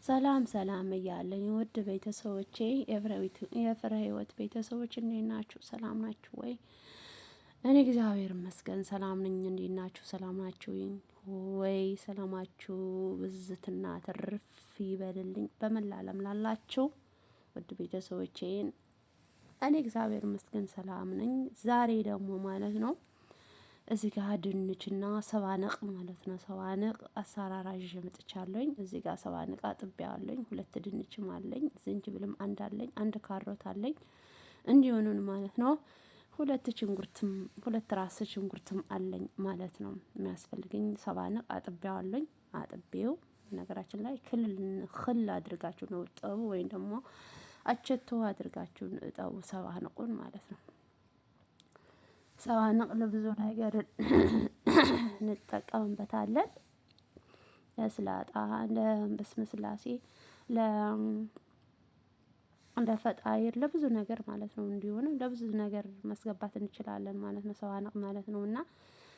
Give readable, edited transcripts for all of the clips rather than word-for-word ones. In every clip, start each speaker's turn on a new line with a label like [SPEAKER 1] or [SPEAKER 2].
[SPEAKER 1] ሰላም ሰላም እያለኝ ውድ ቤተሰቦቼ የፍሬ ህይወት ቤተሰቦች እንዴት ናችሁ? ሰላም ናችሁ ወይ? እኔ እግዚአብሔር ይመስገን ሰላም ነኝ። እንዴት ናችሁ? ሰላም ናችሁ ወይ? ሰላማችሁ ብዝትና ትርፍ ይበልልኝ በመላ ዓለም ላላችሁ ውድ ቤተሰቦቼን እኔ እግዚአብሔር ይመስገን ሰላም ነኝ። ዛሬ ደግሞ ማለት ነው እዚህ ጋር ድንችና ሰባነቅ ማለት ነው። ሰባነቅ አሰራር ይዤ መጥቻለሁኝ። እዚህ ጋር ሰባነቅ አጥቤያለሁኝ። ሁለት ድንችም አለኝ፣ ዝንጅብልም አንድ አለኝ፣ አንድ ካሮት አለኝ። እንዲሆኑን ማለት ነው። ሁለት ራስ ሽንኩርትም አለኝ ማለት ነው። የሚያስፈልገኝ ሰባነቅ አጥቤያለሁኝ። አጥቤው ነገራችን ላይ ክል አድርጋችሁ ነው እጠቡ፣ ወይም ደግሞ አቸቶ አድርጋችሁ እጠቡ ሰባነቁን ማለት ነው። ሰባነቅ ለብዙ ነገር እንጠቀምበታለን። ለስላጣ፣ ለበስመ ስላሴ፣ ለፈጣይር ለብዙ ነገር ማለት ነው። እንዲሆን ለብዙ ነገር ማስገባት እንችላለን ማለት ነው ሰባነቅ ማለት ነው። እና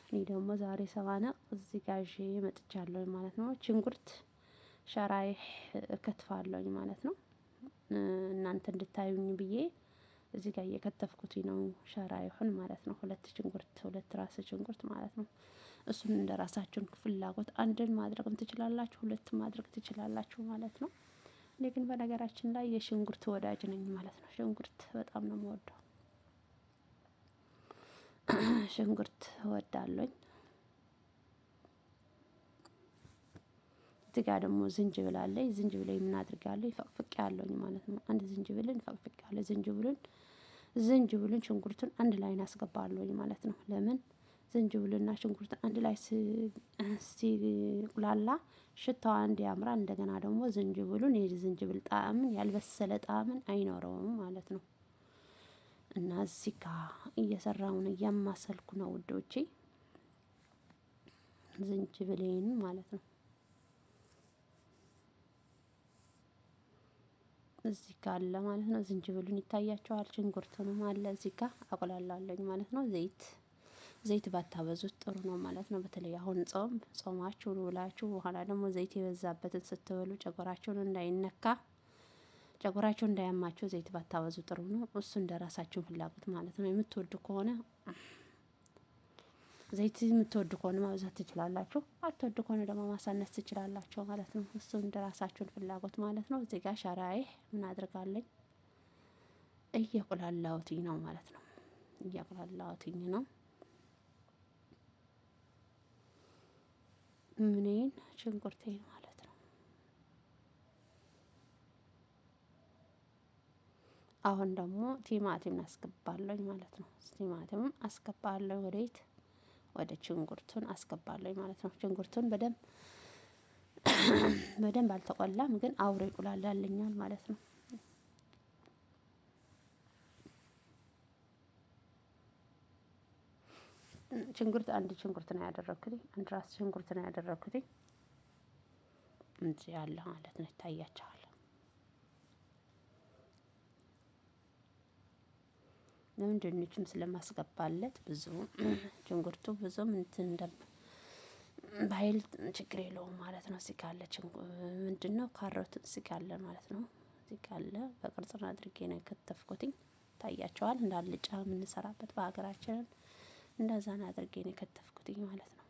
[SPEAKER 1] እኔ ደግሞ ዛሬ ሰባነቅ እዚህ ጋር ይዤ መጥቻለሁ ማለት ነው። ሽንኩርት ሸራይ እከትፋለሁኝ ማለት ነው። እናንተ እንድታዩኝ ብዬ እዚህ ጋር እየከተፍኩትኝ ነው። ሸራይሁን ማለት ነው። ሁለት ራስ ሽንኩርት ማለት ነው። እሱን እንደራሳችሁን ፍላጎት አንድን ማድረግም ትችላላችሁ፣ ሁለትም ማድረግ ትችላላችሁ ማለት ነው። እኔ ግን በነገራችን ላይ የሽንኩርት ወዳጅ ነኝ ማለት ነው። ሽንኩርት በጣም ነው የምወደው። ሽንኩርት እወዳለሁኝ። እዚህ ጋር ደግሞ ዝንጅብል አለኝ። ዝንጅብል ምን አድርጋለሁ? ፈቅፍቄያለሁኝ ማለት ነው። አንድ ዝንጅብልን ፈቅፍቄያለሁ። ዝንጅብሉን ሽንኩርቱን አንድ ላይ እናስገባለሁኝ ማለት ነው። ለምን ዝንጅብልና ሽንኩርቱን አንድ ላይ ሲቁላላ ሽታው አንድ ያምራል። እንደገና ደግሞ ዝንጅብሉን የዝንጅብል ጣዕምን ያልበሰለ ጣዕምን አይኖረውም ማለት ነው። እና እዚህ ጋር እየሰራሁ ነው፣ እያማሰልኩ ነው ውዶቼ፣ ዝንጅብሌን ማለት ነው። እዚህ ጋር አለ ማለት ነው። ዝንጅብሉን ይታያቸዋል። ሽንኩርቱንም አለ እዚህ ጋር አቁላላለሁኝ ማለት ነው። ዘይት ባታበዙት ጥሩ ነው ማለት ነው። በተለይ አሁን ጾማችሁ ውላችሁ በኋላ ደግሞ ዘይት የበዛበትን ስትበሉ ጨጓራችሁን እንዳይነካ፣ ጨጓራችሁን እንዳያማችሁ ዘይት ባታበዙ ጥሩ ነው። እሱ እንደራሳችሁ ፍላጎት ማለት ነው። የምትወዱ ከሆነ ዘይት የምትወዱ ከሆነ ማብዛት ትችላላችሁ፣ አትወዱ ከሆነ ደግሞ ማሳነስ ትችላላችሁ ማለት ነው። እሱ እንደራሳችሁን ፍላጎት ማለት ነው። እዚህ ጋር ሸራዬ ምን አድርጋለኝ እየቆላላሁትኝ ነው ማለት ነው። እያቆላላሁትኝ ነው ምኔን ሽንኩርቴን ማለት ነው። አሁን ደግሞ ቲማቲም አስገባለሁኝ ማለት ነው። ቲማቲም አስገባለሁ ወደ ሽንኩርቱን አስገባለሁኝ ማለት ነው። ሽንኩርቱን በደንብ አልተቆላም፣ ግን አብሮ ይቁላላልኛል ማለት ነው። አንድ ሽንኩርት ነው ያደረኩት፣ አንድ ራስ ሽንኩርት ነው ያደረኩት። እንጂ ያለ ማለት ነው ይታያችኋል። ለምን ድንችም ስለማስገባለት ብዙ ሽንኩርቱ ብዙም እንትን ባይል ችግር የለውም ማለት ነው። እዚህ ጋር አለ ምንድነው ካሮት እዚህ ጋር አለ ማለት ነው። እዚህ ጋር አለ በቅርጽ አድርጌ ነው የከተፍኩትኝ። ይታያችኋል። እንዳልጫ የምንሰራበት በሀገራችን እንደዛ ነው አድርጌ ነው የከተፍኩትኝ ማለት ነው።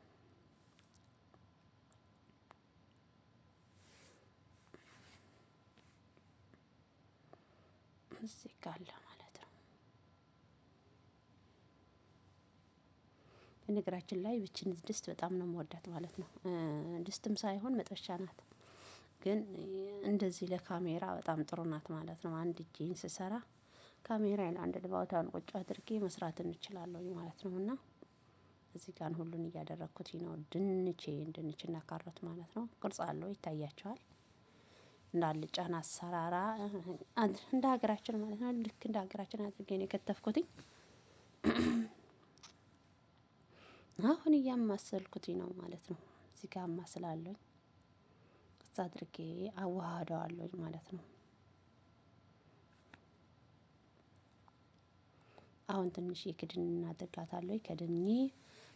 [SPEAKER 1] እዚህ ጋር አለ ማለት ነው። በነገራችን ላይ ብችን ድስት በጣም ነው የምወዳት ማለት ነው። ድስትም ሳይሆን መጥበሻ ናት፣ ግን እንደዚህ ለካሜራ በጣም ጥሩ ናት ማለት ነው። አንድ እጄን ስሰራ ካሜራዬን አንድ ቦታውን ቁጭ አድርጌ መስራት እንችላለሁ ማለት ነው። እና እዚህ ጋር ሁሉን እያደረኩት ነው። ድንችና ካሮት ማለት ነው። ቅርጽ አለው ይታያቸዋል። እንዳልጫን አሰራራ እንደ ሀገራችን ማለት ነው። ልክ እንደ ሀገራችን አድርጌ ነው የከተፍኩትኝ። አሁን እያማሰልኩትኝ ነው ማለት ነው። እዚህ ጋር አማስላለሁኝ፣ እዛ አድርጌ አዋህደዋለሁኝ ማለት ነው። አሁን ትንሽ ክድን እናደርጋታለሁኝ። ከድኜ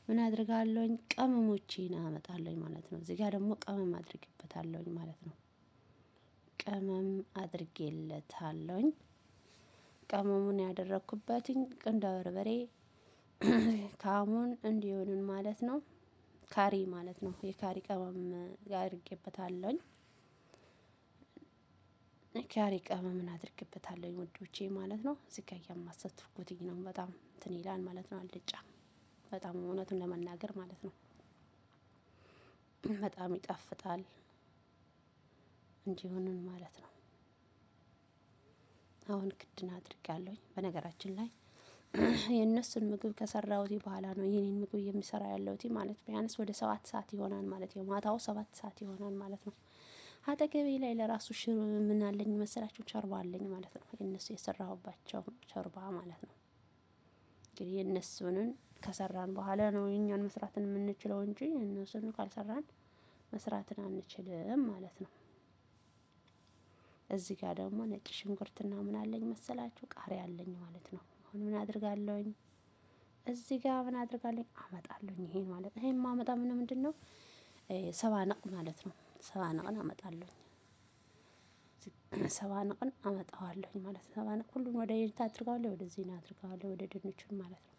[SPEAKER 1] ምን አድርጋለሁኝ ቅመሞቼን አመጣለሁኝ ማለት ነው። እዚህ ጋር ደግሞ ቅመም አድርግበታለሁኝ ማለት ነው። ቅመም አድርጌለታለሁኝ። ቅመሙን ያደረኩበትኝ ቁንዶ በርበሬ ካሙን እንዲሆንን ማለት ነው። ካሪ ማለት ነው። የካሪ ቅመም አድርጌበታለሁኝ። ካሪ ቅመምን አድርጌበታለሁኝ ውዶቼ ማለት ነው። እዚህ ጋር እያማሰልኩትኝ ነው። በጣም እንትን ይላል ማለት ነው። አልጫ በጣም እውነቱን ለመናገር ማለት ነው። በጣም ይጣፍጣል እንዲሆንን ማለት ነው። አሁን ክድን አድርጋለሁኝ። በነገራችን ላይ የእነሱን ምግብ ከሰራሁት በኋላ ነው የኔን ምግብ የሚሰራ ያለሁት ማለት ቢያንስ ወደ 7 ሰዓት ይሆናል ማለት ነው። ማታው 7 ሰዓት ይሆናል ማለት ነው። አጠገቤ ላይ ለራሱ ምን አለኝ መሰላችሁ? ሾርባ አለኝ ማለት ነው። የእነሱ የሰራሁባቸው ሾርባ ማለት ነው። እንግዲህ የእነሱንን ከሰራን በኋላ ነው የኛን መስራትን የምንችለው እንጂ እነሱን ካልሰራን መስራትን አንችልም ማለት ነው። እዚህ ጋር ደግሞ ነጭ ሽንኩርትና ምን አለኝ መሰላችሁ? ቃሪያ አለኝ ማለት ነው። አሁን ምን አድርጋለሁኝ? እዚህ ጋር ምን አድርጋለሁኝ? አመጣለሁኝ ይሄን ማለት ነው። ይሄን ማመጣ ምንድነው? ሰባነቅ ማለት ነው። ሰባነቅን አመጣለሁኝ። ሰባነቅን አመጣዋለሁኝ ማለት ነው። ሰባነቅ ሁሉን ወደ የት አድርጋለሁ? ወደዚህ ነው አድርጋለሁ፣ ወደ ድንቹን ማለት ነው።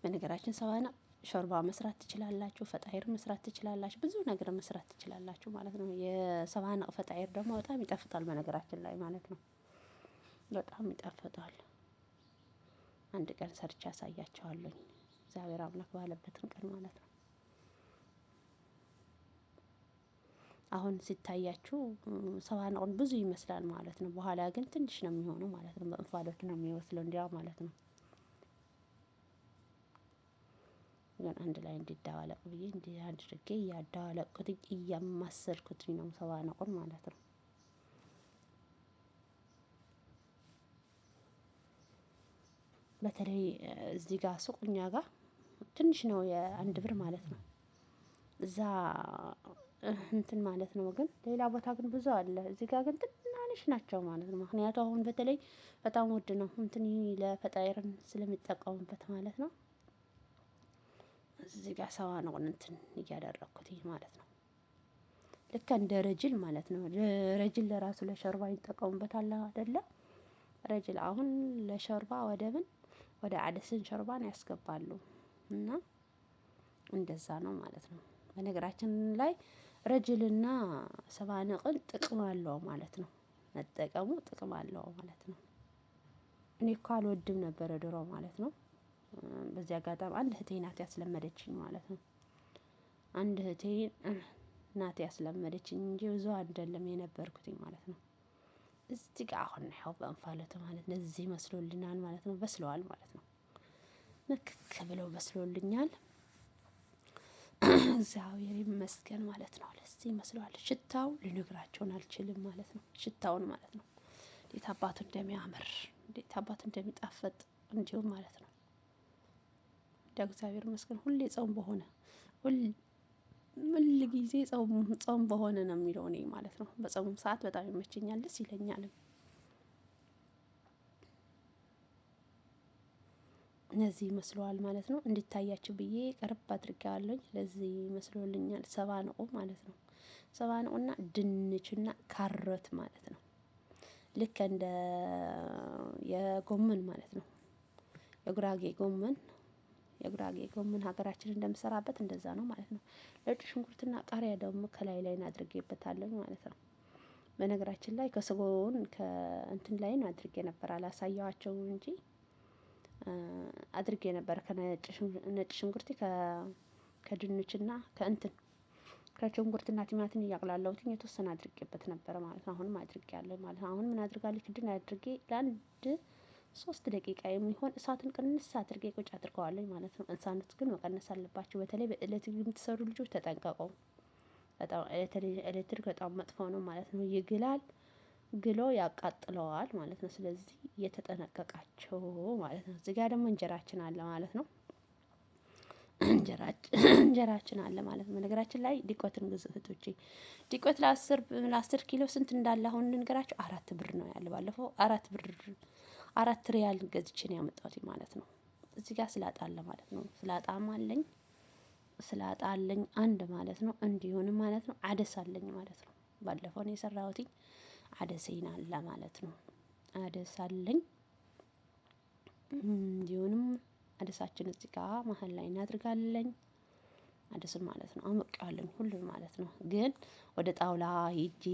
[SPEAKER 1] በነገራችን ሰባነቅ ሾርባ መስራት ትችላላችሁ፣ ፈጣይር መስራት ትችላላችሁ፣ ብዙ ነገር መስራት ትችላላችሁ ማለት ነው። የሰባነቅ ፈጣይር ደግሞ በጣም ይጣፍጣል በነገራችን ላይ ማለት ነው። በጣም ይጣፍጣል። አንድ ቀን ሰርቼ አሳያችኋለሁ። እግዚአብሔር አምላክ ባለበትን ቀን ማለት ነው። አሁን ሲታያችሁ ሰባነቁን ብዙ ይመስላል ማለት ነው። በኋላ ግን ትንሽ ነው የሚሆነው ማለት ነው። በእንፋሎት ነው የሚወስለው እንዲያው ማለት ነው። ግን አንድ ላይ እንዲደባለቅ ብዬ እንዲህ አድርጌ እያደባለቅኩት እያማሰልኩት ነው ሰባነቁን ማለት ነው። በተለይ እዚህ ጋር ሱቅ እኛ ጋር ትንሽ ነው የአንድ ብር ማለት ነው። እዛ እንትን ማለት ነው። ግን ሌላ ቦታ ግን ብዙ አለ። እዚህ ጋር ግን ትናንሽ ናቸው ማለት ነው። ምክንያቱም አሁን በተለይ በጣም ውድ ነው እንትን ለፈጣይርን ስለሚጠቀሙበት ማለት ነው። እዚህ ጋር ሰባነቁን እንትን እያደረኩት ማለት ነው። ልክ እንደ ረጅል ማለት ነው። ረጅል ለራሱ ለሾርባ ይጠቀሙበታል አይደለ? ረጅል አሁን ለሾርባ ወደ አደስን ሾርባን ያስገባሉ እና እንደዛ ነው ማለት ነው። በነገራችን ላይ ረጅልና ሰባነቅን ጥቅም አለው ማለት ነው። መጠቀሙ ጥቅም አለው ማለት ነው። እኔ እኮ አልወድም ነበረ ድሮ ማለት ነው። በዚህ አጋጣሚ አንድ እህቴ ናት ያስለመደችኝ ማለት ነው። አንድ እህቴ ናት ያስለመደችኝ እንጂ ብዙ አይደለም የነበርኩትኝ ማለት ነው። እዚህ ጋር አሁን ነው በእንፋሎት ማለት ነው። እዚህ መስሎልናል ማለት ነው። በስለዋል ማለት ነው። ንክክ ብለው በስሎልኛል። እግዚአብሔር ይመስገን ማለት ነው። ለዚህ ይመስለዋል። ሽታው ልነግራቸውን አልችልም ማለት ነው። ሽታውን ማለት ነው። እንዴት አባቱ እንደሚያምር እንዴት አባቱ እንደሚጣፈጥ እንዲሁም ማለት ነው። እንደ እግዚአብሔር ይመስገን ሁሌ ጾም በሆነ ሁል ጊዜ ጾም በሆነ ነው የሚለው እኔ ማለት ነው። በጾም ሰዓት በጣም ይመቸኛል፣ ደስ ይለኛል። እነዚህ ይመስለዋል ማለት ነው። እንዲታያችሁ ብዬ ቀረብ አድርጌዋለሁኝ። ለዚህ ይመስሎልኛል ሰባነቁ ማለት ነው። ሰባነቁና ድንችና ካሮት ማለት ነው። ልክ እንደ የጎመን ማለት ነው። የጉራጌ ጎመን ሀገራችን እንደምሰራበት እንደዛ ነው ማለት ነው። ነጭ ሽንኩርትና ቃሪያ ደግሞ ከላይ አድርጌበታለሁ ማለት ነው። በነገራችን ላይ ከስጎውን ከእንትን ላይ አድርጌ ነበር አላሳየዋቸውም እንጂ አድርጌ ነበር ከነጭ ሽንኩርት ከድንችና ከሽንኩርትና ቲማቲም እያቅላለሁት የተወሰነ አድርጌበት ነበር ማለት ነው። አሁንም አድርጌያለሁ ማለት ነው። አሁን ምን አድርጋለሁ? ክድን አድርጌ ለአንድ 3 ደቂቃ የሚሆን እሳትን ቅንስ አድርጌ ቁጭ አድርገዋለሁ ማለት ነው። እሳት ግን መቀነስ አለባችሁ። በተለይ በኤሌክትሪክ የምትሰሩ ልጆች ተጠንቀቁ። በጣም ኤሌክትሪክ በጣም መጥፎ ነው ማለት ነው። ይግላል፣ ግሎ ያቃጥለዋል ማለት ነው። ስለዚህ እየተጠነቀቃቸው ማለት ነው። እዚህ ጋር ደግሞ እንጀራችን አለ ማለት ነው። እንጀራችን አለ ማለት ነው። በነገራችን ላይ ዲቆትን ግዙ እህቶቼ። ዲቆት ለ10 ኪሎ ስንት እንዳለ አሁን እንንገራችሁ። 4 ብር ነው ያለ። ባለፈው 4 ሪያል ገዝቼ ነው ያመጣሁት ማለት ነው። እዚህ ጋር ስላጣ አለ ማለት ነው። ስላጣ አለኝ አንድ ማለት ነው። እንዲሁም ማለት ነው አደስ አለኝ ማለት ነው። ባለፈው ነው የሰራሁትኝ። አደሴን አለ ማለት ነው። አደስ አለኝ። እንዲሁንም አደሳችን እዚህ ጋር መሀል ላይ እናድርጋለን። አደስን ማለት ነው አሞቀዋለሁ ሁሉም ማለት ነው። ግን ወደ ጣውላ ሄጄ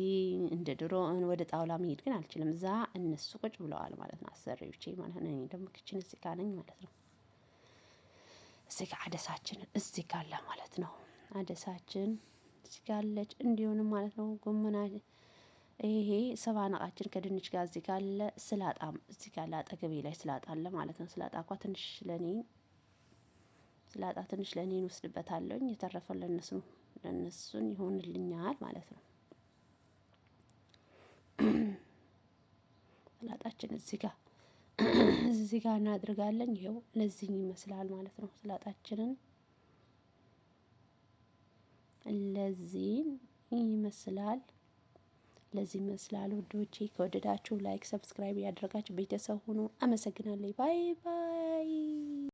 [SPEAKER 1] እንደ ድሮ ወደ ጣውላ መሄድ ግን አልችልም። እዛ እነሱ ቁጭ ብለዋል ማለት ነው አሰሪዎቼ ማለት ነው። እኔ ደግሞ ክችን እዚህ ጋር ነኝ ማለት ነው። እዚህ ጋር አደሳችንን እዚህ ጋር አለ ማለት ነው። አደሳችን እዚህ ጋር አለች እንዲሁንም ማለት ነው። ጎመና ይሄ ሰባናቃችን ከድንች ጋር እዚህ ጋር አለ። ስላጣም እዚህ ጋር አጠገቤ ላይ ስላጣ አለ ማለት ነው። ስላጣ እንኳን ትንሽ ለኔ ስላጣ ትንሽ ለኔ እንወስድበታለሁኝ የተረፈው ለነሱን ይሆንልኛል ማለት ነው። ስላጣችን እዚህ ጋር እናድርጋለን። ይኸው ለዚህ ይመስላል ማለት ነው። ስላጣችንን ለዚህ ይመስላል። ለዚህ ይመስላል ውዶቼ። ከወደዳችሁ ላይክ፣ ሰብስክራይብ ያደረጋችሁ ቤተሰብ ሁኑ። አመሰግናለሁ። ባይ ባይ።